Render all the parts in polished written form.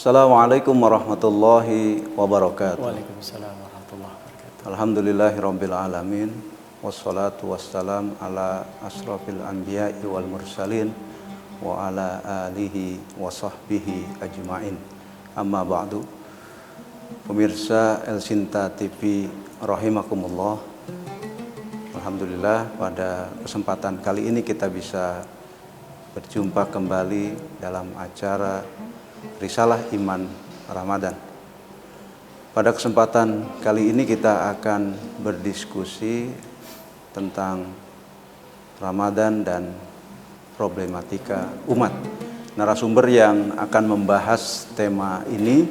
Assalamualaikum warahmatullahi wabarakatuh. Waalaikumsalam warahmatullahi wabarakatuh. Alhamdulillahirabbil alamin. Wassalatu wassalam ala asrofil anbiya'i wal mursalin wa ala alihi wa sahbihi ajma'in. Amma ba'du. Pemirsa El Sinta TV rahimakumullah. Alhamdulillah pada kesempatan kali ini kita bisa berjumpa kembali dalam acara Risalah Iman Ramadan. Pada kesempatan kali ini kita akan berdiskusi tentang Ramadan dan problematika umat. Narasumber yang akan membahas tema ini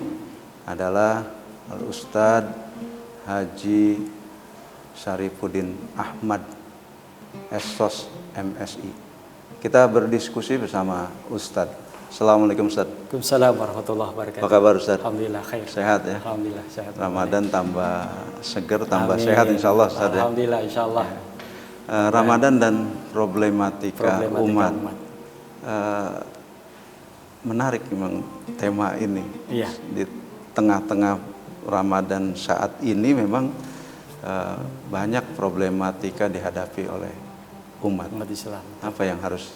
adalah Al-Ustadz Haji Syarifuddin Ahmad, Sos MSI. Kita berdiskusi bersama Ustadz. Assalamualaikum Ustaz. Waalaikumsalam warahmatullahi wabarakatuh. Apa kabar Ustaz? Alhamdulillah khair. Sehat ya? Alhamdulillah sehat. Ramadan tambah seger, tambah Amin. sehat insyaallah Ustaz ya. Alhamdulillah insyaallah. Ramadan dan problematika umat. Menarik memang tema ini. Iya. Di tengah-tengah Ramadan saat ini memang banyak problematika dihadapi oleh umat Islam. Apa yang harus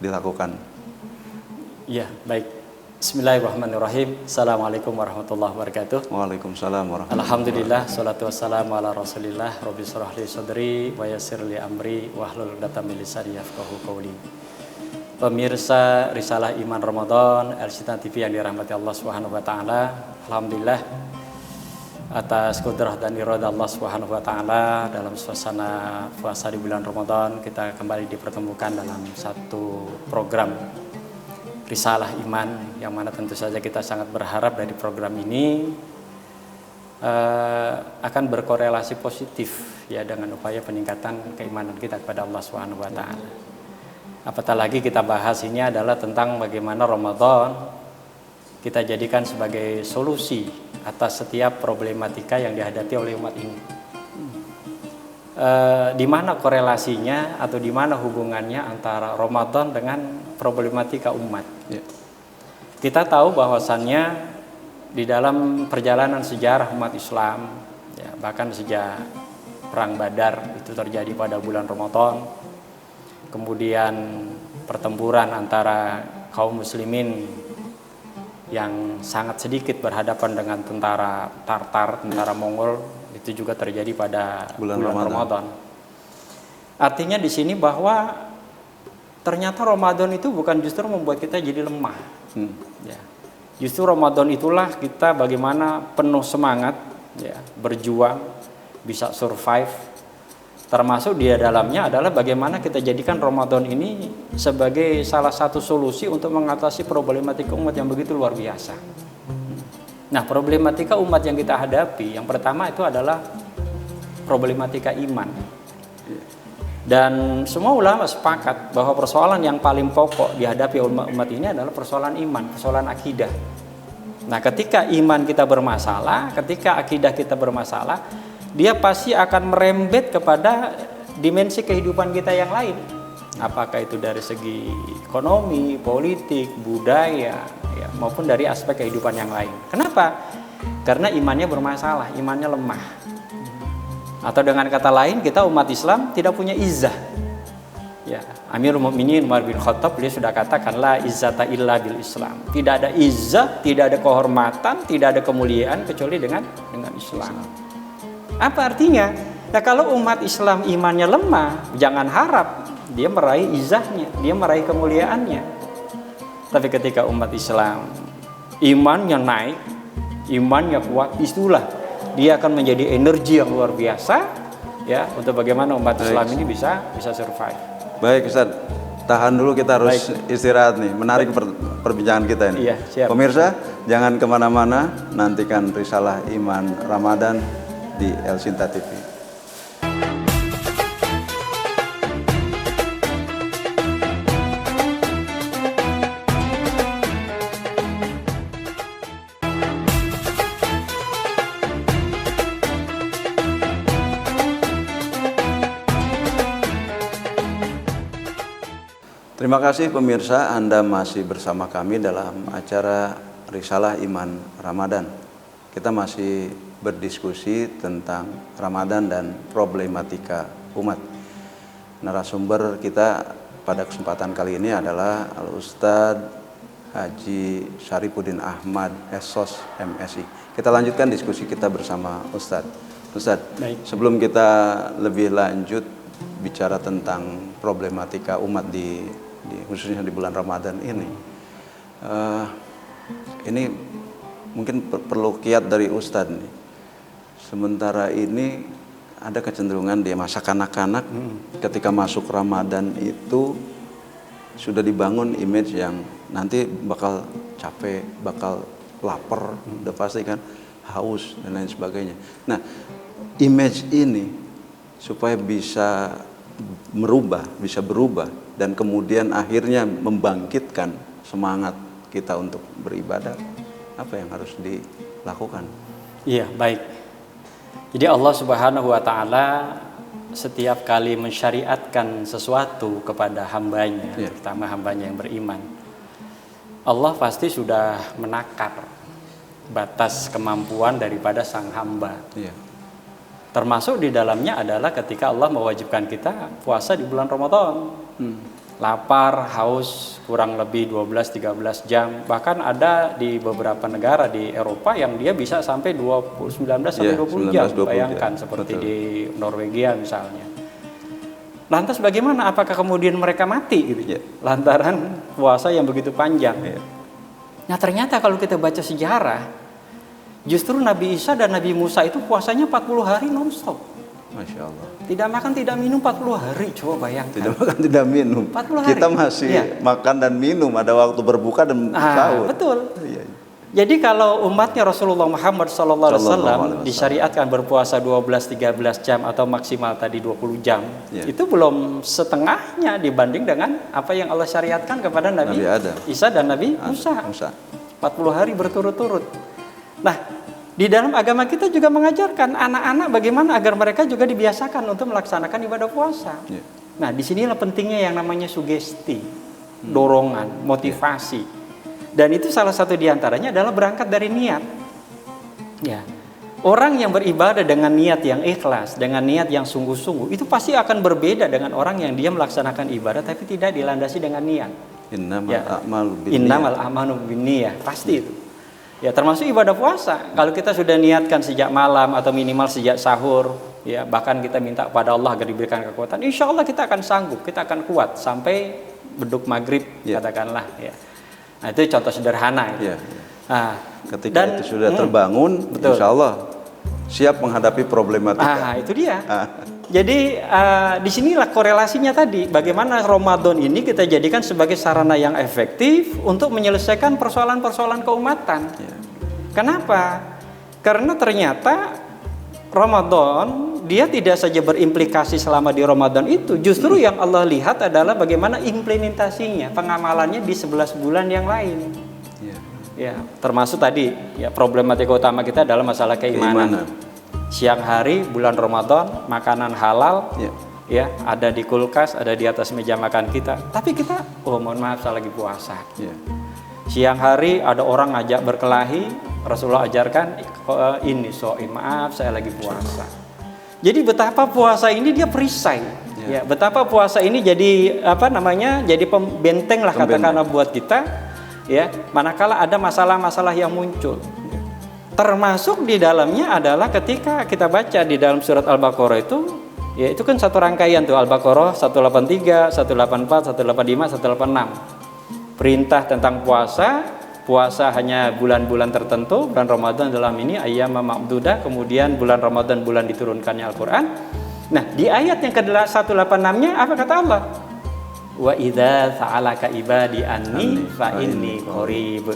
dilakukan? Iya, baik. Bismillahirrahmanirrahim. Assalamualaikum warahmatullahi wabarakatuh. Waalaikumsalam warahmatullahi wabarakatuh. Alhamdulillah, salatu wassalamu ala Rasulillah. Rabbi shrah li sadri wa yassir li amri wahlul 'uqdatam min lisani yafqahu qawli. Pemirsa Risalah Iman Ramadan El Sinta TV yang dirahmati Allah Subhanahu wa taala. Alhamdulillah atas kudrah dan irada Allah Subhanahu wa taala dalam suasana puasa di bulan Ramadan kita kembali dipertemukan dalam satu program Risalah Iman, yang mana tentu saja kita sangat berharap dari program ini akan berkorelasi positif ya dengan upaya peningkatan keimanan kita kepada Allah Subhanahu wa taala. Apatah lagi kita bahas ini adalah tentang bagaimana Ramadan kita jadikan sebagai solusi atas setiap problematika yang dihadapi oleh umat ini. Di mana korelasinya atau di mana hubungannya antara Ramadan dengan problematika umat. Ya. Kita tahu bahwasannya di dalam perjalanan sejarah umat Islam, ya, bahkan sejak Perang Badar itu terjadi pada bulan Ramadan, kemudian pertempuran antara kaum muslimin yang sangat sedikit berhadapan dengan tentara Tartar, tentara Mongol, itu juga terjadi pada bulan Ramadan. Artinya di sini bahwa ternyata Ramadan itu bukan justru membuat kita jadi lemah. Ya. Justru Ramadan itulah kita bagaimana penuh semangat, ya, berjuang, bisa survive. Termasuk di dalamnya adalah bagaimana kita jadikan Ramadan ini sebagai salah satu solusi untuk mengatasi problematika umat yang begitu luar biasa. Nah, problematika umat yang kita hadapi, yang pertama itu adalah problematika iman. Dan semua ulama sepakat bahwa persoalan yang paling pokok dihadapi umat ini adalah persoalan iman, persoalan akidah. Nah, ketika iman kita bermasalah, ketika akidah kita bermasalah, dia pasti akan merembet kepada dimensi kehidupan kita yang lain. Apakah itu dari segi ekonomi, politik, budaya, ya, maupun dari aspek kehidupan yang lain. Kenapa? Karena imannya bermasalah, imannya lemah. Atau dengan kata lain, kita umat Islam tidak punya izzah. Ya, Amirul Mukminin Umar bin Khattab beliau sudah katakan la izzata illa bil Islam. Tidak ada izzah, tidak ada kehormatan, tidak ada kemuliaan kecuali dengan Islam. Apa artinya? Nah, kalau umat Islam imannya lemah, jangan harap dia meraih izzahnya, dia meraih kemuliaannya. Tapi ketika umat Islam imannya naik, imannya kuat, itulah dia akan menjadi energi yang luar biasa, ya, untuk bagaimana umat Islam ini bisa survive. Baik Ustaz, tahan dulu, kita harus istirahat nih. Menarik perbincangan kita ini. Iya, siap. Pemirsa, jangan kemana-mana, nantikan Risalah Iman Ramadan di El Sinta TV. Terima kasih pemirsa, Anda masih bersama kami dalam acara Risalah Iman Ramadan. Kita masih berdiskusi tentang Ramadan dan problematika umat. Narasumber kita pada kesempatan kali ini adalah Al-Ustadz Haji Syarifuddin Ahmad, SOS MSI. Kita lanjutkan diskusi kita bersama Ustadz. Ustadz, sebelum kita lebih lanjut bicara tentang problematika umat di khususnya di bulan Ramadan ini mungkin perlu kiat dari Ustadz nih. Sementara ini ada kecenderungan di masa kanak-kanak ketika masuk Ramadan itu sudah dibangun image yang nanti bakal capek, bakal lapar, udah pasti kan, haus dan lain sebagainya. Nah, image ini supaya bisa berubah dan kemudian akhirnya membangkitkan semangat kita untuk beribadah, apa yang harus dilakukan? Iya, baik. Jadi Allah Subhanahu wa taala setiap kali mensyariatkan sesuatu kepada hambanya, terutama hambanya yang beriman, Allah pasti sudah menakar batas kemampuan daripada sang hamba. Termasuk di dalamnya adalah ketika Allah mewajibkan kita puasa di bulan Ramadan. Lapar, haus, kurang lebih 12-13 jam. Bahkan ada di beberapa negara di Eropa yang dia bisa sampai 19-20 jam. Bayangkan seperti di Norwegia misalnya. Lantas bagaimana? Apakah kemudian mereka mati gitu? Lantaran puasa yang begitu panjang. Nah, ternyata kalau kita baca sejarah, justru Nabi Isa dan Nabi Musa itu puasanya 40 hari non-stop. Masya Allah. Tidak makan, tidak minum 40 hari. Coba bayangkan. Tidak makan, tidak minum. 40 hari. Kita masih makan dan minum. Ada waktu berbuka dan sahur. Betul. Jadi kalau umatnya Rasulullah Muhammad SAW disyariatkan berpuasa 12-13 jam atau maksimal tadi 20 jam. Itu belum setengahnya dibanding dengan apa yang Allah syariatkan kepada Nabi Isa dan Nabi Musa. 40 hari berturut-turut. Nah, di dalam agama kita juga mengajarkan anak-anak bagaimana agar mereka juga dibiasakan untuk melaksanakan ibadah puasa. Nah, disinilah pentingnya yang namanya sugesti, dorongan, motivasi. Dan itu salah satu diantaranya adalah berangkat dari niat. Orang yang beribadah dengan niat yang ikhlas, dengan niat yang sungguh-sungguh, itu pasti akan berbeda dengan orang yang dia melaksanakan ibadah tapi tidak dilandasi dengan niat. Innamal a'malu binniyah, pasti itu. Termasuk ibadah puasa. Kalau kita sudah niatkan sejak malam atau minimal sejak sahur, bahkan kita minta pada Allah agar diberikan kekuatan, insya Allah kita akan sanggup, kita akan kuat sampai beduk maghrib, katakanlah. Nah, itu contoh sederhana. Ketika itu sudah terbangun, insya Allah siap menghadapi problematika. Itu dia. Jadi disinilah korelasinya tadi, bagaimana Ramadan ini kita jadikan sebagai sarana yang efektif untuk menyelesaikan persoalan-persoalan keumatan. Kenapa? Karena ternyata Ramadan dia tidak saja berimplikasi selama di Ramadan itu, justru yang Allah lihat adalah bagaimana implementasinya, pengamalannya di 11 bulan yang lain. Termasuk tadi problematika utama kita adalah masalah keimanan. Siang hari bulan Ramadan makanan halal ada di kulkas, ada di atas meja makan kita. Tapi kita mohon maaf saya lagi puasa. Siang hari ada orang ngajak berkelahi, Rasulullah ajarkan ini maaf saya lagi puasa. Jadi betapa puasa ini dia perisai. Betapa puasa ini jadi jadi pembenteng lah katakanlah buat kita manakala ada masalah-masalah yang muncul. Termasuk di dalamnya adalah ketika kita baca di dalam surat Al-Baqarah itu kan satu rangkaian tuh, Al-Baqarah 183, 184, 185, 186. Perintah tentang puasa hanya bulan-bulan tertentu, bulan Ramadan dalam ini ayyam ma'dudah, kemudian bulan Ramadan bulan diturunkannya Al-Qur'an. Nah, di ayat yang ke-186-nya apa kata Allah? Wa idza sa'alaka ibadi anni fa inni qarib.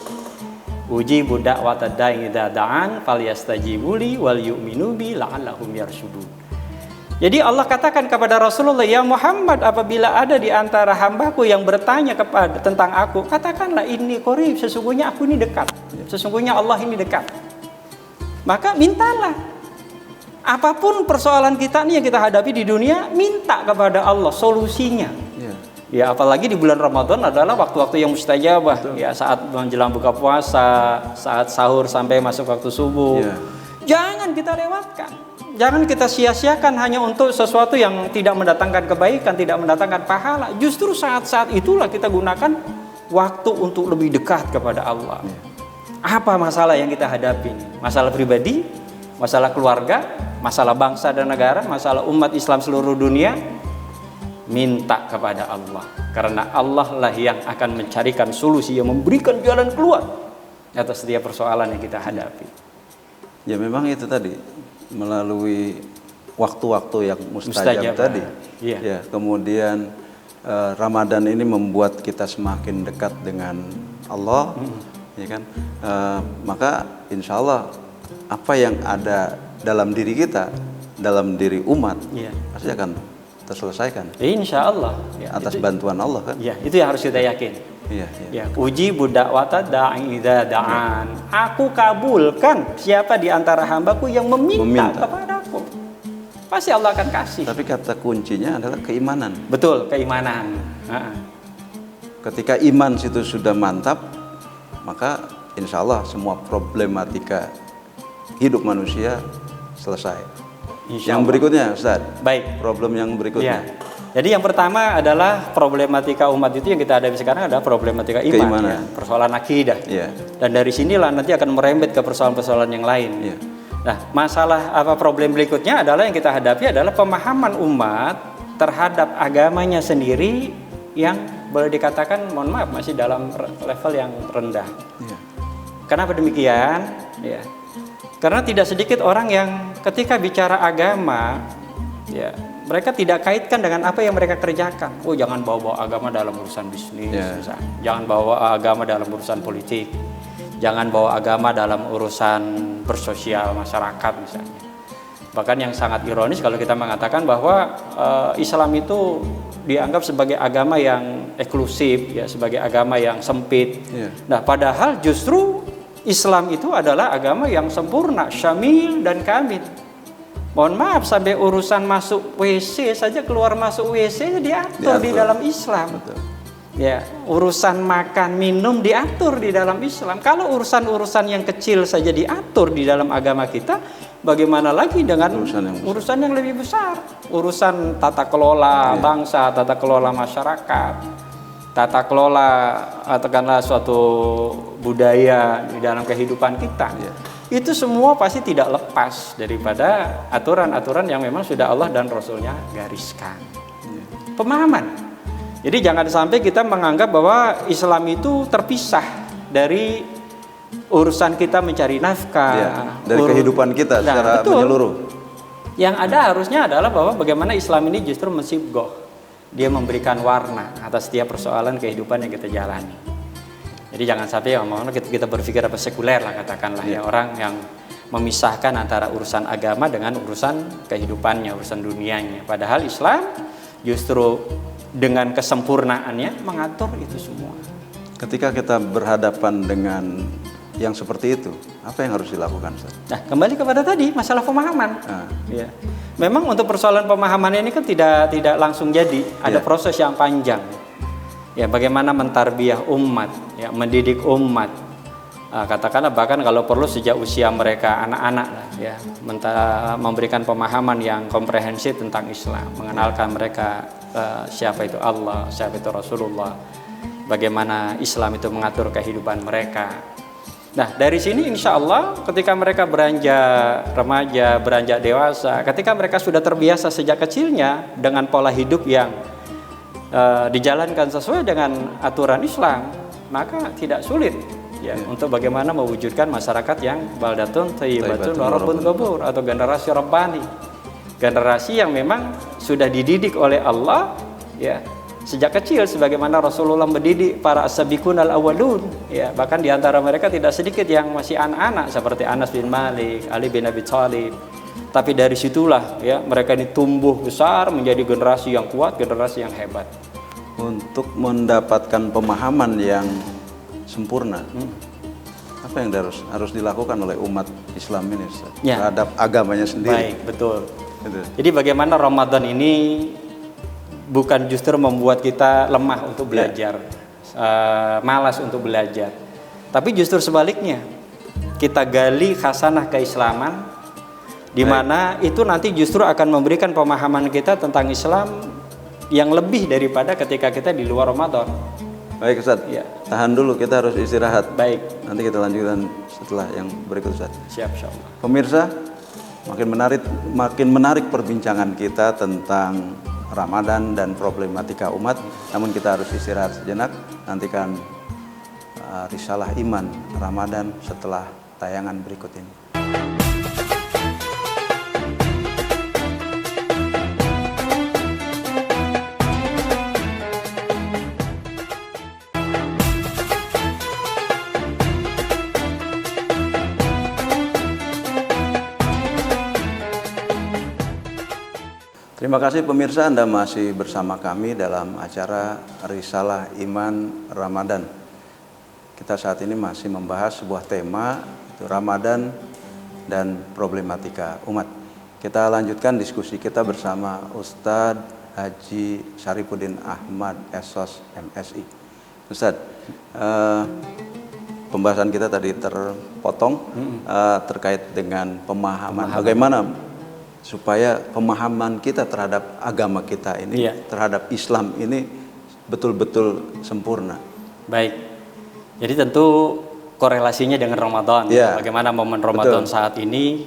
Uji budak watada'i idza da'an falyastajibuli wal yu'minu bi la'allahum yarshudun. Jadi Allah katakan kepada Rasulullah, ya Muhammad, apabila ada di antara hambaku yang bertanya tentang aku, katakanlah inni qarib, sesungguhnya aku ini dekat. Sesungguhnya Allah ini dekat. Maka mintalah. Apapun persoalan kita nih yang kita hadapi di dunia, minta kepada Allah solusinya. Ya, apalagi di bulan Ramadan adalah waktu-waktu yang mustajabah. Ya, saat menjelang buka puasa, saat sahur sampai masuk waktu subuh. Ya. Jangan kita lewatkan. Jangan kita sia-siakan hanya untuk sesuatu yang tidak mendatangkan kebaikan, tidak mendatangkan pahala. Justru saat-saat itulah kita gunakan waktu untuk lebih dekat kepada Allah. Ya. Apa masalah yang kita hadapi? Masalah pribadi, masalah keluarga, masalah bangsa dan negara, masalah umat Islam seluruh dunia. Minta kepada Allah, karena Allah lah yang akan mencarikan solusi, yang memberikan jalan keluar atas setiap persoalan yang kita hadapi. Ya memang itu tadi, melalui waktu-waktu yang mustajab tadi. Iya. Ya, kemudian Ramadan ini membuat kita semakin dekat dengan Allah, ya kan? Maka insya Allah apa yang ada dalam diri kita, dalam diri umat, Iya. pasti akan terselesaikan. Insya Allah. Ya, atas itu, bantuan Allah kan? ya, itu yang harus kita yakin. Iya. Ya, uji budak wata da'i idza da'an. Aku kabulkan siapa di antara hambaku yang meminta kepadaku. Pasti Allah akan kasih. Tapi kata kuncinya adalah keimanan. Betul, keimanan. Ketika iman situ sudah mantap, maka insya Allah semua problematika hidup manusia selesai. Insya Yang Allah. berikutnya, Ustaz. Baik. Problem yang berikutnya. Ya. Jadi yang pertama adalah problematika umat itu yang kita hadapi sekarang adalah problematika iman, Keimanan. ya, persoalan akidah. Ya. Dan dari sinilah nanti akan merembet ke persoalan-persoalan yang lain. Ya. Nah, masalah problem berikutnya adalah yang kita hadapi adalah pemahaman umat terhadap agamanya sendiri yang boleh dikatakan, mohon maaf, masih dalam level yang rendah. Ya. Kenapa demikian? Ya. Karena tidak sedikit orang yang ketika bicara agama, ya, mereka tidak kaitkan dengan apa yang mereka kerjakan. Oh, jangan bawa-bawa agama dalam urusan bisnis, misalnya. Jangan bawa agama dalam urusan politik. Jangan bawa agama dalam urusan bersosial masyarakat, misalnya. Bahkan yang sangat ironis kalau kita mengatakan bahwa Islam itu dianggap sebagai agama yang eksklusif, ya, sebagai agama yang sempit. Ya. Nah, padahal justru Islam itu adalah agama yang sempurna, syamil dan kamil. Mohon maaf, sampai urusan masuk WC saja, keluar masuk WC diatur di dalam Islam. Betul. Ya, urusan makan minum diatur di dalam Islam. Kalau urusan-urusan yang kecil saja diatur di dalam agama kita, bagaimana lagi dengan urusan yang lebih besar? Urusan tata kelola bangsa, tata kelola masyarakat, tata kelola katakanlah suatu budaya di dalam kehidupan kita. Itu semua pasti tidak lepas daripada aturan-aturan yang memang sudah Allah dan Rasulnya gariskan. Pemahaman. Jadi jangan sampai kita menganggap bahwa Islam itu terpisah dari urusan kita mencari nafkah, dari kehidupan kita secara menyeluruh. Yang ada harusnya adalah bahwa bagaimana Islam ini justru mensibgoh. Dia memberikan warna atas setiap persoalan kehidupan yang kita jalani. Jadi jangan sampai kita berpikir apa sekuler lah, katakanlah ya, orang yang memisahkan antara urusan agama dengan urusan kehidupannya, urusan dunianya. Padahal Islam justru dengan kesempurnaannya mengatur itu semua. Ketika kita berhadapan dengan yang seperti itu, apa yang harus dilakukan, Ustaz? Nah, kembali kepada tadi masalah pemahaman. Ya. Memang untuk persoalan pemahaman ini kan tidak langsung jadi, ada proses yang panjang. Ya, bagaimana mentarbiyah umat, ya, mendidik umat. Katakanlah bahkan kalau perlu sejak usia mereka anak-anak lah, ya, memberikan pemahaman yang komprehensif tentang Islam, mengenalkan mereka siapa itu Allah, siapa itu Rasulullah, bagaimana Islam itu mengatur kehidupan mereka. Nah, dari sini insya Allah ketika mereka beranjak remaja, beranjak dewasa, ketika mereka sudah terbiasa sejak kecilnya dengan pola hidup yang dijalankan sesuai dengan aturan Islam, maka tidak sulit ya untuk bagaimana mewujudkan masyarakat yang baldatun thayyibatun wa rabbun ghafur, atau generasi rabbani, generasi yang memang sudah dididik oleh Allah ya sejak kecil, sebagaimana Rasulullah mendidik para as-sabiqun al-awwalun, ya, bahkan di antara mereka tidak sedikit yang masih anak-anak seperti Anas bin Malik, Ali bin Abi Thalib. Tapi dari situlah ya mereka ini tumbuh besar menjadi generasi yang kuat, generasi yang hebat. Untuk mendapatkan pemahaman yang sempurna, apa yang harus dilakukan oleh umat Islam ini, Ustaz, terhadap agamanya sendiri? Baik, betul. Gitu. Jadi bagaimana Ramadan ini bukan justru membuat kita lemah untuk belajar, malas untuk belajar, tapi justru sebaliknya, kita gali khasanah keislaman, di mana itu nanti justru akan memberikan pemahaman kita tentang Islam yang lebih daripada ketika kita di luar Ramadan. Baik Ustaz, tahan dulu, kita harus istirahat. Baik. Nanti kita lanjutkan setelah yang berikut Ustaz. Siap, insyaallah. Pemirsa, makin menarik perbincangan kita tentang Ramadan dan problematika umat. Namun kita harus istirahat sejenak. Nantikan Risalah Iman Ramadan setelah tayangan berikut ini. Terima kasih pemirsa, Anda masih bersama kami dalam acara Risalah Iman Ramadan. Kita saat ini masih membahas sebuah tema, itu Ramadan dan problematika umat. Kita lanjutkan diskusi kita bersama Ustadz Haji Syarifuddin Ahmad SOS MSI. Ustadz, pembahasan kita tadi terpotong terkait dengan pemahaman. Bagaimana supaya pemahaman kita terhadap agama kita ini, terhadap Islam ini betul-betul sempurna. Baik, jadi tentu korelasinya dengan Ramadan. Bagaimana momen Ramadan saat ini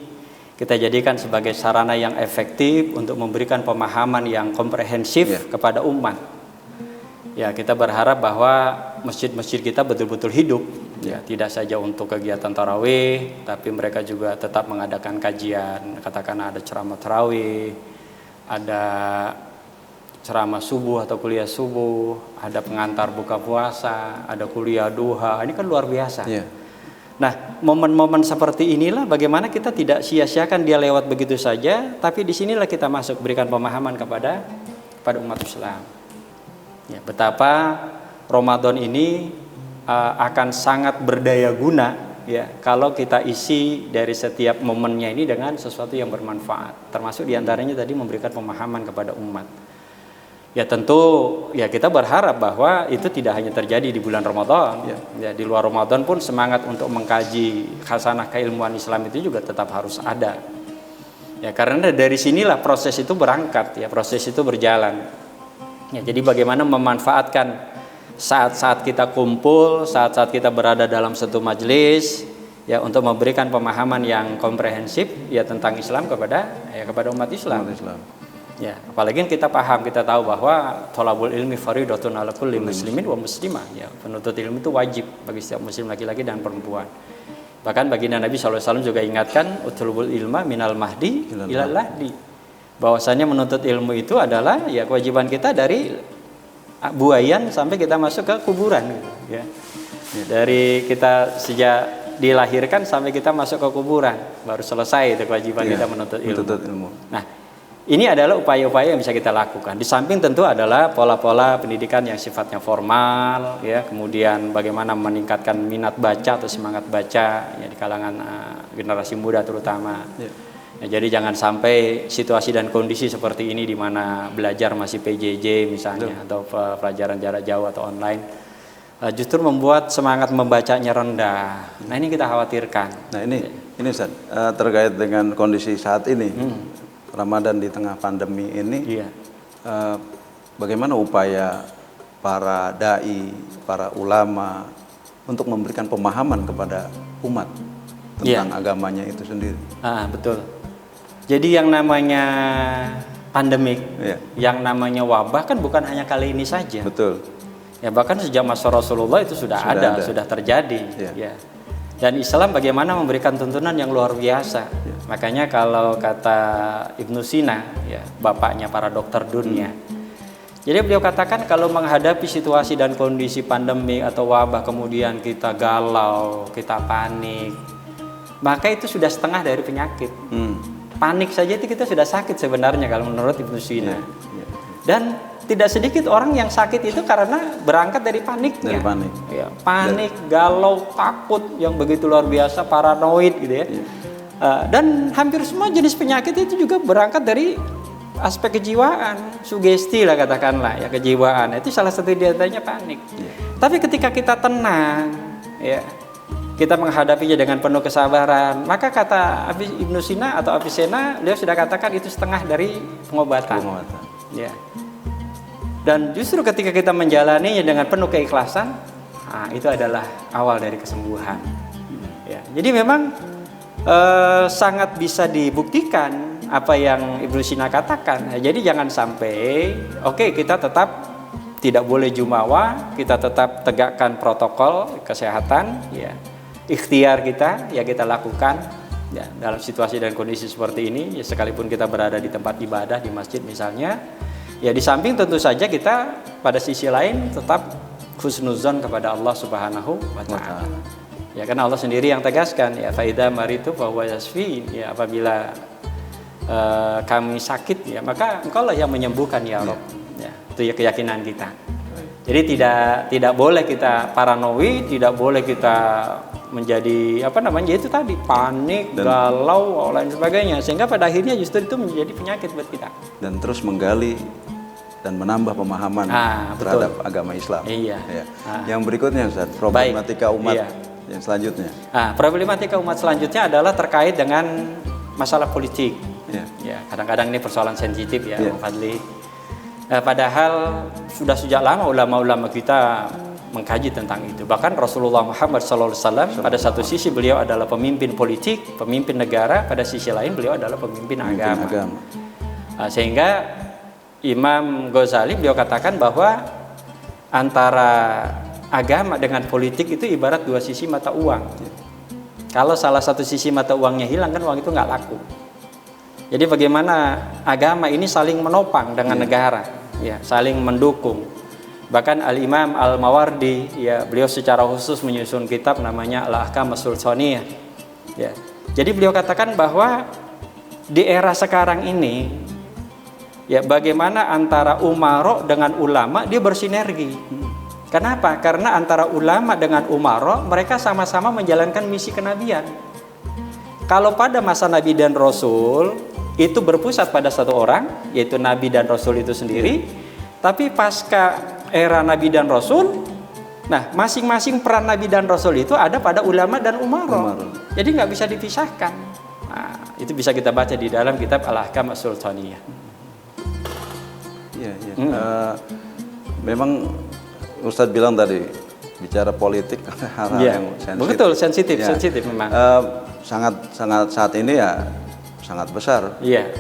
kita jadikan sebagai sarana yang efektif untuk memberikan pemahaman yang komprehensif kepada umat. Ya, kita berharap bahwa masjid-masjid kita betul-betul hidup. Ya, tidak saja untuk kegiatan tarawih, tapi mereka juga tetap mengadakan kajian. Katakan ada ceramah tarawih, ada ceramah subuh atau kuliah subuh, ada pengantar buka puasa, ada kuliah duha. Ini kan luar biasa. Nah, momen-momen seperti inilah bagaimana kita tidak sia-siakan dia lewat begitu saja, tapi disinilah kita masuk berikan pemahaman kepada umat Islam. Ya, betapa Ramadan ini akan sangat berdaya guna ya kalau kita isi dari setiap momennya ini dengan sesuatu yang bermanfaat, termasuk diantaranya tadi memberikan pemahaman kepada umat. Ya tentu ya kita berharap bahwa itu tidak hanya terjadi di bulan Ramadan, ya di luar Ramadan pun semangat untuk mengkaji khasanah keilmuan Islam itu juga tetap harus ada. Ya karena dari sinilah proses itu berangkat, ya proses itu berjalan. Ya jadi bagaimana memanfaatkan saat-saat kita kumpul, saat-saat kita berada dalam satu majelis, ya untuk memberikan pemahaman yang komprehensif ya tentang Islam kepada umat Islam. Ya, apalagi kita paham, kita tahu bahwa thalabul ilmi fardhatun 'ala kulli muslimin wa muslimah. Ya, penuntut ilmu itu wajib bagi setiap muslim laki-laki dan perempuan. Bahkan baginda Nabi SAW juga ingatkan utlubul ilma minal mahdi ilal lahdi. Bahwasanya menuntut ilmu itu adalah ya kewajiban kita dari buayan sampai kita masuk ke kuburan gitu, ya. Dari kita sejak dilahirkan sampai kita masuk ke kuburan baru selesai itu kewajiban kita menuntut ilmu. Nah, ini adalah upaya-upaya yang bisa kita lakukan. Di samping tentu adalah pola-pola pendidikan yang sifatnya formal, ya. Kemudian bagaimana meningkatkan minat baca atau semangat baca ya di kalangan generasi muda terutama. Ya, jadi jangan sampai situasi dan kondisi seperti ini di mana belajar masih PJJ misalnya atau pelajaran jarak jauh atau online justru membuat semangat membacanya rendah. Nah ini kita khawatirkan. Nah ini Ustaz, terkait dengan kondisi saat ini Ramadan di tengah pandemi ini, bagaimana upaya para dai, para ulama untuk memberikan pemahaman kepada umat tentang agamanya itu sendiri? Betul. Jadi yang namanya pandemik, yang namanya wabah kan bukan hanya kali ini saja. Betul. Ya bahkan sejak masa Rasulullah itu sudah terjadi. Ya. Dan Islam bagaimana memberikan tuntunan yang luar biasa. Makanya kalau kata Ibnu Sina, ya bapaknya para dokter dunia. Jadi beliau katakan kalau menghadapi situasi dan kondisi pandemi atau wabah kemudian kita galau, kita panik, maka itu sudah setengah dari penyakit. Panik saja itu kita sudah sakit sebenarnya kalau menurut Ibnu Sina. Dan tidak sedikit orang yang sakit itu karena berangkat dari paniknya. Panik, galau, takut yang begitu luar biasa, paranoid gitu ya. Dan hampir semua jenis penyakit itu juga berangkat dari aspek kejiwaan, sugesti lah katakanlah ya, kejiwaan. Itu salah satu diantaranya panik. Tapi ketika kita tenang, ya, kita menghadapinya dengan penuh kesabaran, maka kata Ibnu Sina atau Avicenna, beliau sudah katakan itu setengah dari pengobatan. Ya. Dan justru ketika kita menjalaninya dengan penuh keikhlasan, itu adalah awal dari kesembuhan. Ya. Jadi memang sangat bisa dibuktikan apa yang Ibnu Sina katakan. Jadi jangan sampai, kita tetap tidak boleh jumawa, kita tetap tegakkan protokol kesehatan, ya, ikhtiar kita ya kita lakukan ya, dalam situasi dan kondisi seperti ini, ya, sekalipun kita berada di tempat ibadah di masjid misalnya, ya di samping tentu saja kita pada sisi lain tetap husnuzon kepada Allah Subhanahu wa Ta'ala. Ya, karena Allah sendiri yang tegaskan, ya, faida maritu fahuwa yasfi, ya, apabila kami sakit, ya, maka Engkaulah yang menyembuhkan, ya Rabb. Ya, itu ya keyakinan kita. Jadi tidak boleh kita paranoid, tidak boleh kita menjadi itu tadi panik, galau, lain sebagainya, sehingga pada akhirnya justru itu menjadi penyakit buat kita. Dan terus menggali dan menambah pemahaman terhadap agama Islam. Iya. Ya. Yang berikutnya, Ustaz, problematika umat. Iya. Yang selanjutnya. Problematika umat selanjutnya adalah terkait dengan masalah politik. Ya. Ya, kadang-kadang ini persoalan sensitif, ya, Bang Fadli. Padahal sudah sejak lama ulama-ulama kita mengkaji tentang itu. Bahkan Rasulullah Muhammad SAW pada satu sisi beliau adalah pemimpin politik, pemimpin negara, pada sisi lain beliau adalah pemimpin agama. Sehingga Imam Ghazali beliau katakan bahwa antara agama dengan politik itu ibarat dua sisi mata uang. Kalau salah satu sisi mata uangnya hilang, kan uang itu nggak laku. Jadi bagaimana agama ini saling menopang dengan negara, ya, saling mendukung. Bahkan Al-Imam Al-Mawardi, ya, beliau secara khusus menyusun kitab namanya Al-Ahkam As-Sultaniyah. Ya. Jadi beliau katakan bahwa di era sekarang ini, ya, bagaimana antara umaro dengan ulama dia bersinergi. Kenapa? Karena antara ulama dengan umaro mereka sama-sama menjalankan misi kenabian. Kalau pada masa Nabi dan Rasul itu berpusat pada satu orang, yaitu Nabi dan Rasul itu sendiri. Tapi pasca era Nabi dan Rasul, nah, masing-masing peran Nabi dan Rasul itu ada pada ulama dan umaro. Jadi nggak bisa dipisahkan. Nah, itu bisa kita baca di dalam kitab Al-Ahkam As-Sultaniyah. Iya. Memang Ustadz bilang tadi bicara politik hal yang sensitif. Betul, sensitif memang. Sangat saat ini ya sangat besar. Iya.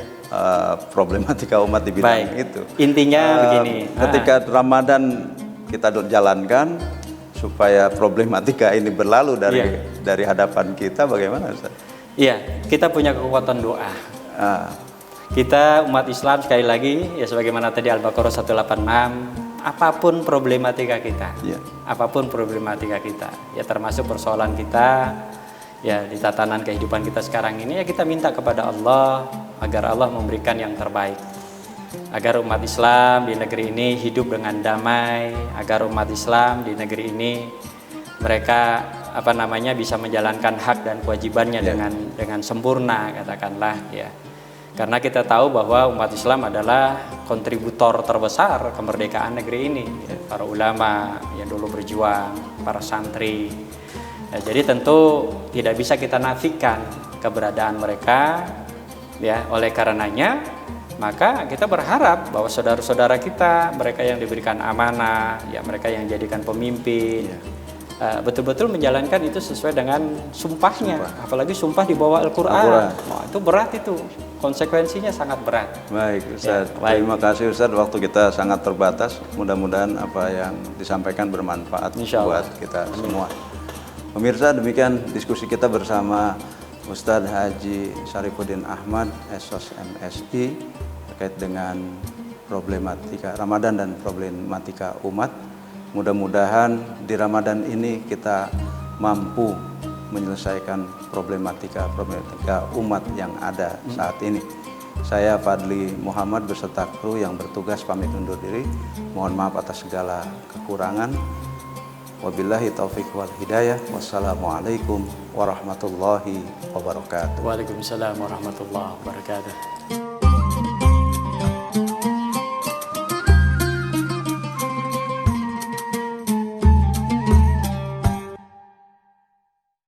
Problematika umat di bidang itu. Intinya begini. Ketika Ramadan kita jalankan supaya problematika ini berlalu dari hadapan kita, bagaimana, Ustaz? Iya, kita punya kekuatan doa. Kita umat Islam sekali lagi, ya, sebagaimana tadi Al-Baqarah 186. Apapun problematika kita, ya, termasuk persoalan kita, ya, di tatanan kehidupan kita sekarang ini, ya, kita minta kepada Allah agar Allah memberikan yang terbaik, agar umat Islam di negeri ini hidup dengan damai, agar umat Islam di negeri ini mereka bisa menjalankan hak dan kewajibannya dengan sempurna, katakanlah, ya. Karena kita tahu bahwa umat Islam adalah kontributor terbesar kemerdekaan negeri ini, ya, para ulama yang dulu berjuang, para santri. Ya, jadi tentu tidak bisa kita nafikan keberadaan mereka, ya. Oleh karenanya, maka kita berharap bahwa saudara-saudara kita, mereka yang diberikan amanah, ya, mereka yang dijadikan pemimpin, betul-betul menjalankan itu sesuai dengan sumpahnya. Apalagi sumpah di bawah Al-Quran. Itu berat, itu konsekuensinya sangat berat. Baik, Ustaz. Ya, terima kasih, Ustaz. Waktu kita sangat terbatas. Mudah-mudahan apa yang disampaikan bermanfaat buat kita semua. Pemirsa, demikian diskusi kita bersama Ustadz Haji Syarifuddin Ahmad, SOS MSI, terkait dengan problematika Ramadan dan problematika umat. Mudah-mudahan di Ramadan ini kita mampu menyelesaikan problematika umat yang ada saat ini. Saya Fadli Muhammad beserta kru yang bertugas pamit undur diri. Mohon maaf atas segala kekurangan. Wabillahi taufiq wal hidayah. Wassalamualaikum warahmatullahi wabarakatuh. Waalaikumsalam warahmatullahi wabarakatuh.